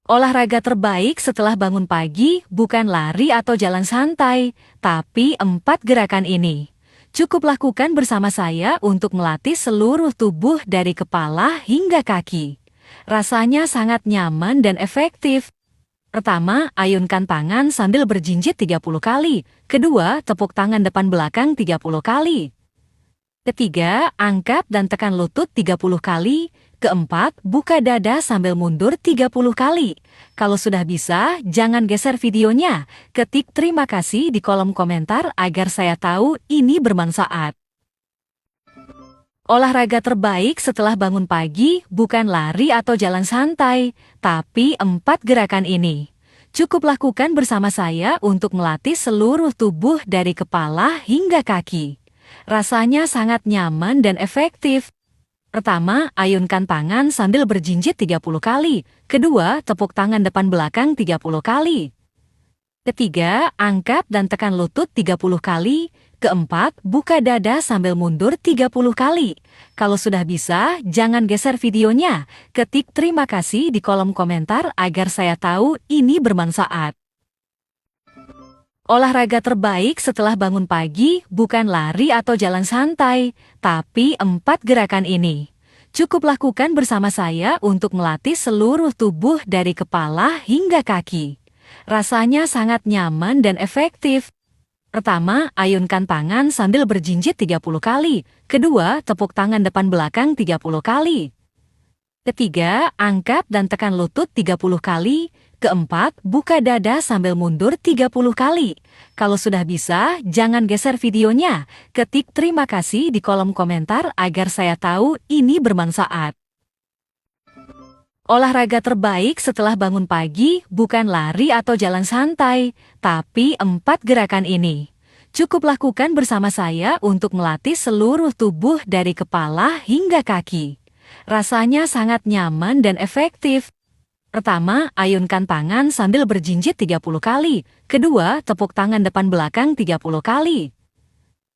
Olahraga terbaik setelah bangun pagi bukan lari atau jalan santai, tapi 4 gerakan ini. Cukup lakukan bersama saya untuk melatih seluruh tubuh dari kepala hingga kaki. Rasanya sangat nyaman dan efektif. Pertama, ayunkan tangan sambil berjinjit 30 kali. Kedua, tepuk tangan depan belakang 30 kali. Ketiga, angkat dan tekan lutut 30 kali. Keempat, buka dada sambil mundur 30 kali. Kalau sudah bisa, jangan geser videonya. Ketik terima kasih di kolom komentar agar saya tahu ini bermanfaat. Olahraga terbaik setelah bangun pagi bukan lari atau jalan santai, tapi 4 gerakan ini. Cukup lakukan bersama saya untuk melatih seluruh tubuh dari kepala hingga kaki. Rasanya sangat nyaman dan efektif. Pertama, ayunkan tangan sambil berjinjit 30 kali. Kedua, tepuk tangan depan belakang 30 kali. Ketiga, angkat dan tekan lutut 30 kali. Keempat, buka dada sambil mundur 30 kali. Kalau sudah bisa, jangan geser videonya. Ketik terima kasih di kolom komentar agar saya tahu ini bermanfaat. Olahraga terbaik setelah bangun pagi bukan lari atau jalan santai, tapi 4 gerakan ini. Cukup lakukan bersama saya untuk melatih seluruh tubuh dari kepala hingga kaki. Rasanya sangat nyaman dan efektif. Pertama, ayunkan tangan sambil berjinjit 30 kali. Kedua, tepuk tangan depan belakang 30 kali. Ketiga, angkat dan tekan lutut 30 kali. Keempat, buka dada sambil mundur 30 kali. Kalau sudah bisa, jangan geser videonya. Ketik terima kasih di kolom komentar agar saya tahu ini bermanfaat. Olahraga terbaik setelah bangun pagi bukan lari atau jalan santai, tapi 4 gerakan ini. Cukup lakukan bersama saya untuk melatih seluruh tubuh dari kepala hingga kaki. Rasanya sangat nyaman dan efektif. Pertama, ayunkan tangan sambil berjinjit 30 kali. Kedua, tepuk tangan depan belakang 30 kali.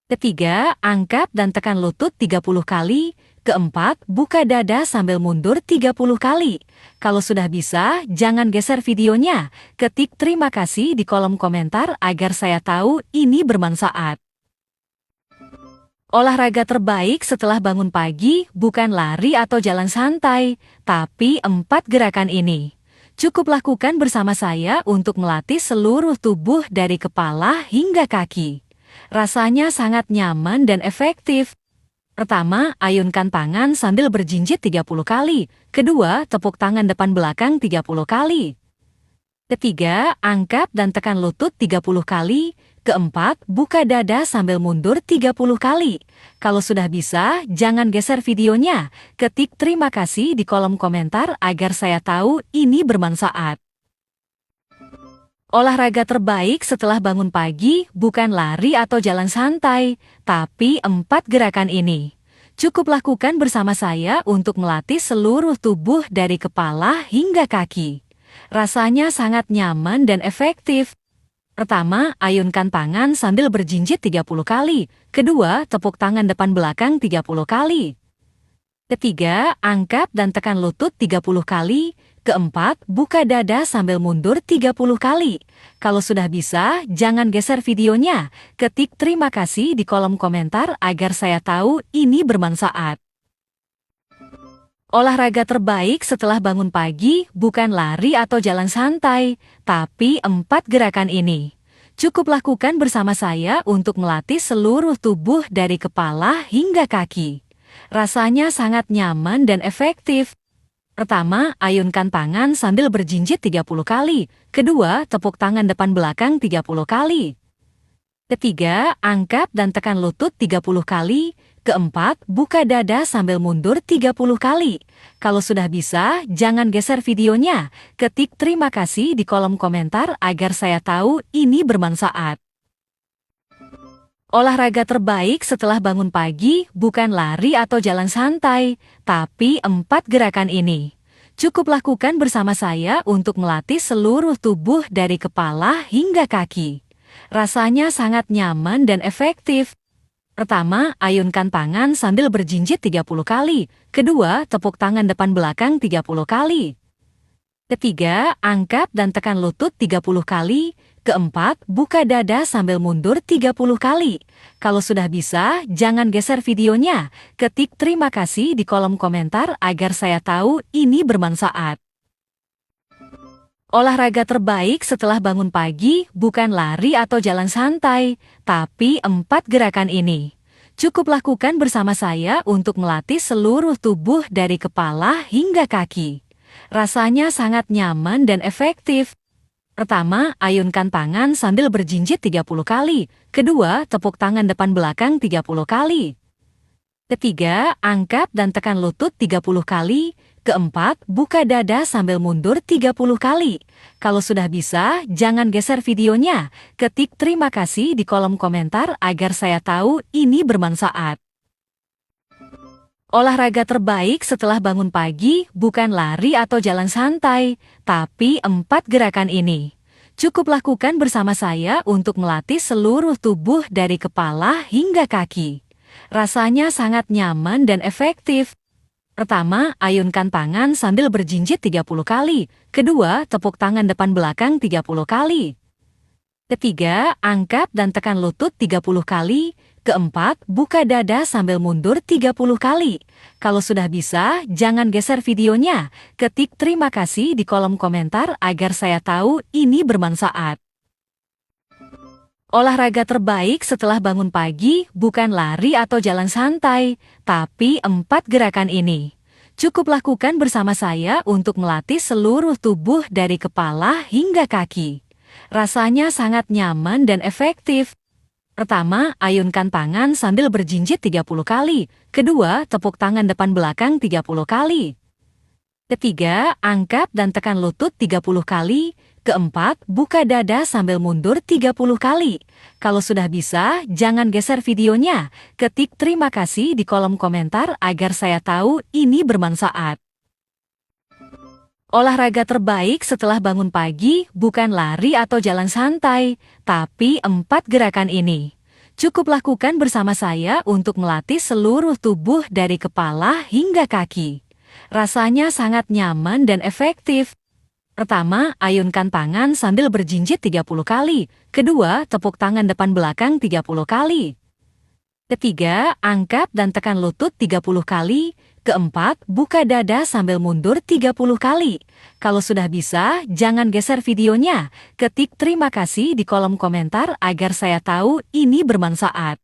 Ketiga, angkat dan tekan lutut 30 kali. Keempat, buka dada sambil mundur 30 kali. Kalau sudah bisa, jangan geser videonya. Ketik terima kasih di kolom komentar agar saya tahu ini bermanfaat. Olahraga terbaik setelah bangun pagi bukan lari atau jalan santai, tapi 4 gerakan ini. Cukup lakukan bersama saya untuk melatih seluruh tubuh dari kepala hingga kaki. Rasanya sangat nyaman dan efektif. Pertama, ayunkan tangan sambil berjinjit 30 kali. Kedua, tepuk tangan depan belakang 30 kali. Ketiga, angkat dan tekan lutut 30 kali. Keempat, buka dada sambil mundur 30 kali. Kalau sudah bisa, jangan geser videonya. Ketik terima kasih di kolom komentar agar saya tahu ini bermanfaat. Olahraga terbaik setelah bangun pagi bukan lari atau jalan santai, tapi 4 gerakan ini. Cukup lakukan bersama saya untuk melatih seluruh tubuh dari kepala hingga kaki. Rasanya sangat nyaman dan efektif. Pertama, ayunkan tangan sambil berjinjit 30 kali. Kedua, tepuk tangan depan belakang 30 kali. Ketiga, angkat dan tekan lutut 30 kali. Keempat, buka dada sambil mundur 30 kali. Kalau sudah bisa, jangan geser videonya. Ketik terima kasih di kolom komentar agar saya tahu ini bermanfaat. Olahraga terbaik setelah bangun pagi bukan lari atau jalan santai, tapi 4 gerakan ini. Cukup lakukan bersama saya untuk melatih seluruh tubuh dari kepala hingga kaki. Rasanya sangat nyaman dan efektif. Pertama, ayunkan tangan sambil berjinjit 30 kali. Kedua, tepuk tangan depan belakang 30 kali. Ketiga, angkat dan tekan lutut 30 kali. Keempat, buka dada sambil mundur 30 kali. Kalau sudah bisa, jangan geser videonya. Ketik terima kasih di kolom komentar agar saya tahu ini bermanfaat. Olahraga terbaik setelah bangun pagi bukan lari atau jalan santai, tapi 4 gerakan ini. Cukup lakukan bersama saya untuk melatih seluruh tubuh dari kepala hingga kaki. Rasanya sangat nyaman dan efektif. Pertama, ayunkan tangan sambil berjinjit 30 kali. Kedua, tepuk tangan depan belakang 30 kali. Ketiga, angkat dan tekan lutut 30 kali. Keempat, buka dada sambil mundur 30 kali. Kalau sudah bisa, jangan geser videonya. Ketik terima kasih di kolom komentar agar saya tahu ini bermanfaat. Olahraga terbaik setelah bangun pagi bukan lari atau jalan santai, tapi 4 gerakan ini. Cukup lakukan bersama saya untuk melatih seluruh tubuh dari kepala hingga kaki. Rasanya sangat nyaman dan efektif. Pertama, ayunkan tangan sambil berjinjit 30 kali. Kedua, tepuk tangan depan belakang 30 kali. Ketiga, angkat dan tekan lutut 30 kali. Keempat, buka dada sambil mundur 30 kali. Kalau sudah bisa, jangan geser videonya. Ketik terima kasih di kolom komentar agar saya tahu ini bermanfaat. Olahraga terbaik setelah bangun pagi bukan lari atau jalan santai, tapi 4 gerakan ini. Cukup lakukan bersama saya untuk melatih seluruh tubuh dari kepala hingga kaki. Rasanya sangat nyaman dan efektif. Pertama, ayunkan tangan sambil berjinjit 30 kali. Kedua, tepuk tangan depan belakang 30 kali. Ketiga, angkat dan tekan lutut 30 kali. Keempat, buka dada sambil mundur 30 kali. Kalau sudah bisa, jangan geser videonya. Ketik terima kasih di kolom komentar agar saya tahu ini bermanfaat. Olahraga terbaik setelah bangun pagi bukan lari atau jalan santai, tapi 4 gerakan ini. Cukup lakukan bersama saya untuk melatih seluruh tubuh dari kepala hingga kaki. Rasanya sangat nyaman dan efektif. Pertama, ayunkan tangan sambil berjinjit 30 kali. Kedua, tepuk tangan depan belakang 30 kali. Ketiga, angkat dan tekan lutut 30 kali. Keempat, buka dada sambil mundur 30 kali. Kalau sudah bisa, jangan geser videonya. Ketik terima kasih di kolom komentar agar saya tahu ini bermanfaat. Olahraga terbaik setelah bangun pagi bukan lari atau jalan santai, tapi 4 gerakan ini. Cukup lakukan bersama saya untuk melatih seluruh tubuh dari kepala hingga kaki. Rasanya sangat nyaman dan efektif. Pertama, ayunkan tangan sambil berjinjit 30 kali. Kedua, tepuk tangan depan belakang 30 kali. Ketiga, angkat dan tekan lutut 30 kali. Keempat, buka dada sambil mundur 30 kali. Kalau sudah bisa, jangan geser videonya. Ketik terima kasih di kolom komentar agar saya tahu ini bermanfaat.